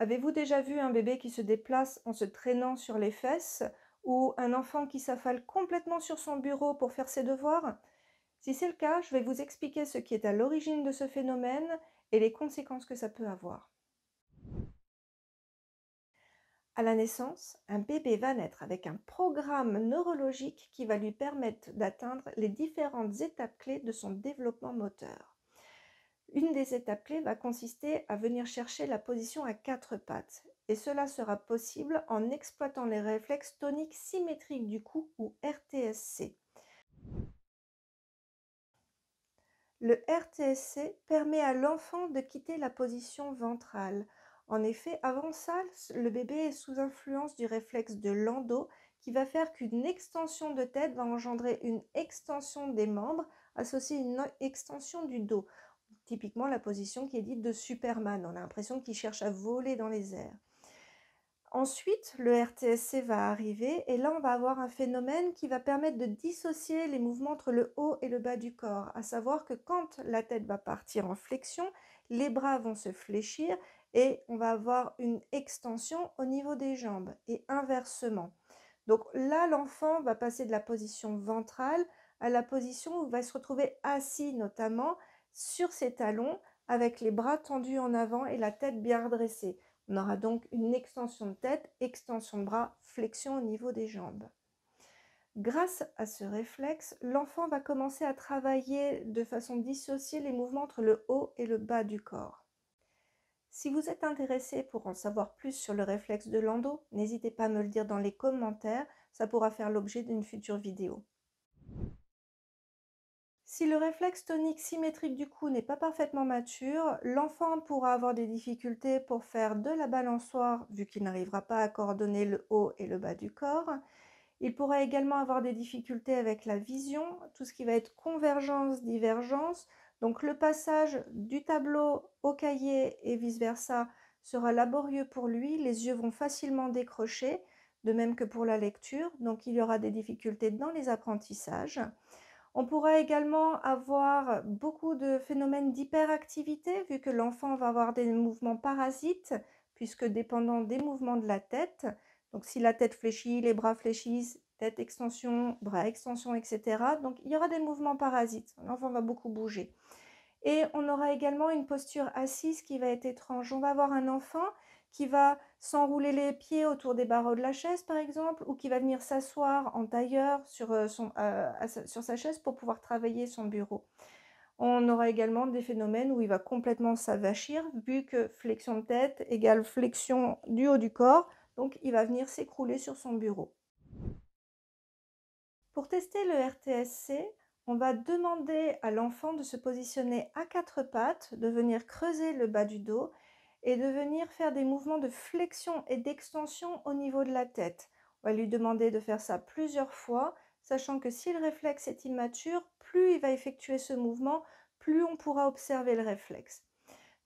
Avez-vous déjà vu un bébé qui se déplace en se traînant sur les fesses ou un enfant qui s'affale complètement sur son bureau pour faire ses devoirs? Si c'est le cas, je vais vous expliquer ce qui est à l'origine de ce phénomène et les conséquences que ça peut avoir. À la naissance, un bébé va naître avec un programme neurologique qui va lui permettre d'atteindre les différentes étapes clés de son développement moteur. Une des étapes clés va consister à venir chercher la position à quatre pattes, et cela sera possible en exploitant les réflexes toniques symétriques du cou ou RTSC. Le RTSC permet à l'enfant de quitter la position ventrale. En effet, avant ça, le bébé est sous influence du réflexe de Landau qui va faire qu'une extension de tête va engendrer une extension des membres associée à une extension du dos. Typiquement la position qui est dite de Superman. On a l'impression qu'il cherche à voler dans les airs. Ensuite, le RTSC va arriver et là, on va avoir un phénomène qui va permettre de dissocier les mouvements entre le haut et le bas du corps, à savoir que quand la tête va partir en flexion, les bras vont se fléchir et on va avoir une extension au niveau des jambes et inversement. Donc là, l'enfant va passer de la position ventrale à la position où il va se retrouver assis notamment sur ses talons avec les bras tendus en avant et la tête bien redressée. On aura donc une extension de tête, extension de bras, flexion au niveau des jambes. Grâce à ce réflexe, l'enfant va commencer à travailler de façon dissociée les mouvements entre le haut et le bas du corps. Si vous êtes intéressé pour en savoir plus sur le réflexe de Landau, n'hésitez pas à me le dire dans les commentaires, ça pourra faire l'objet d'une future vidéo. Si le réflexe tonique symétrique du cou n'est pas parfaitement mature, l'enfant pourra avoir des difficultés pour faire de la balançoire vu qu'il n'arrivera pas à coordonner le haut et le bas du corps. Il pourra également avoir des difficultés avec la vision, tout ce qui va être convergence, divergence. Donc le passage du tableau au cahier et vice-versa sera laborieux pour lui, les yeux vont facilement décrocher, de même que pour la lecture, donc il y aura des difficultés dans les apprentissages. On pourra également avoir beaucoup de phénomènes d'hyperactivité, vu que l'enfant va avoir des mouvements parasites, puisque dépendant des mouvements de la tête, donc si la tête fléchit, les bras fléchissent, tête extension, bras extension, etc. Donc il y aura des mouvements parasites, l'enfant va beaucoup bouger. Et on aura également une posture assise qui va être étrange. On va avoir un enfant qui va s'enrouler les pieds autour des barreaux de la chaise, par exemple, ou qui va venir s'asseoir en tailleur sur sa chaise pour pouvoir travailler son bureau. On aura également des phénomènes où il va complètement s'avachir, vu que flexion de tête égale flexion du haut du corps, donc il va venir s'écrouler sur son bureau. Pour tester le RTSC, on va demander à l'enfant de se positionner à quatre pattes, de venir creuser le bas du dos et de venir faire des mouvements de flexion et d'extension au niveau de la tête. On va lui demander de faire ça plusieurs fois, sachant que si le réflexe est immature, plus il va effectuer ce mouvement, plus on pourra observer le réflexe.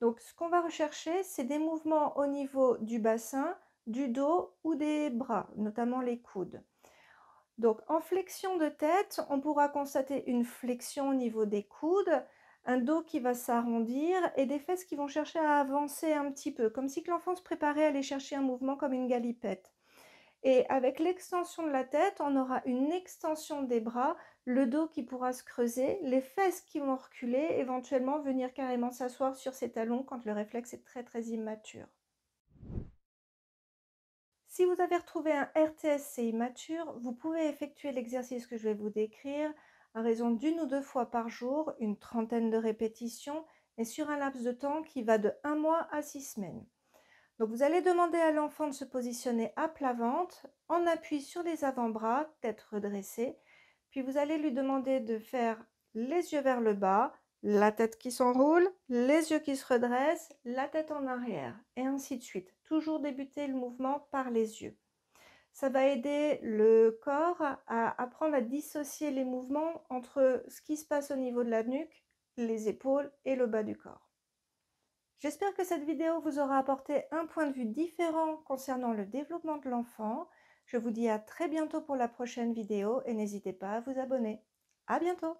Donc ce qu'on va rechercher, c'est des mouvements au niveau du bassin, du dos ou des bras, notamment les coudes. Donc en flexion de tête, on pourra constater une flexion au niveau des coudes, un dos qui va s'arrondir et des fesses qui vont chercher à avancer un petit peu, comme si l'enfant se préparait à aller chercher un mouvement comme une galipette. Et avec l'extension de la tête, on aura une extension des bras, le dos qui pourra se creuser, les fesses qui vont reculer, éventuellement venir carrément s'asseoir sur ses talons quand le réflexe est très très immature. Si vous avez retrouvé un RTSC immature, vous pouvez effectuer l'exercice que je vais vous décrire à raison d'une ou deux fois par jour, une trentaine de répétitions, et sur un laps de temps qui va de 1 mois à 6 semaines. Donc vous allez demander à l'enfant de se positionner à plat ventre, en appui sur les avant-bras, tête redressée, puis vous allez lui demander de faire les yeux vers le bas, la tête qui s'enroule, les yeux qui se redressent, la tête en arrière, et ainsi de suite. Toujours débuter le mouvement par les yeux. Ça va aider le corps à apprendre à dissocier les mouvements entre ce qui se passe au niveau de la nuque, les épaules et le bas du corps. J'espère que cette vidéo vous aura apporté un point de vue différent concernant le développement de l'enfant. Je vous dis à très bientôt pour la prochaine vidéo et n'hésitez pas à vous abonner. À bientôt!